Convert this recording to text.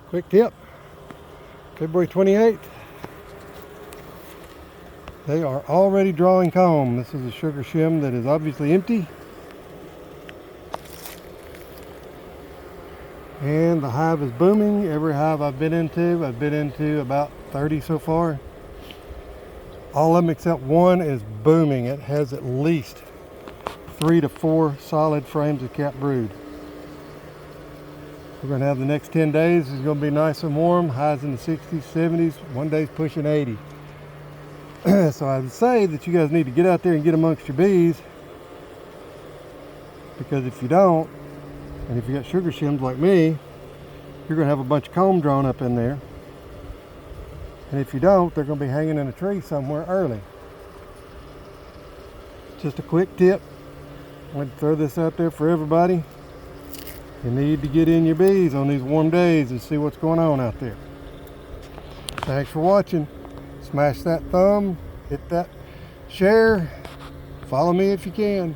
Quick tip, February 28th. They are already drawing comb. This is a sugar shim that is obviously empty. And the hive is booming. Every hive I've been into about 30 so far. All of them except one is booming. It has at least 3 to 4 solid frames of capped brood. We're going to have the next 10 days. It's going to be nice and warm. Highs in the 60s, 70s. One day's pushing 80. So I would say that you guys need to get out there and get amongst your bees, because if you don't, and if you got sugar shims like me, you're going to have a bunch of comb drawn up in there. And if you don't, they're going to be hanging in a tree somewhere early. Just a quick tip. I want to throw this out there for everybody. You need to get in your bees on these warm days and see what's going on out there. Thanks for watching. Smash that thumb, hit that share, follow me if you can.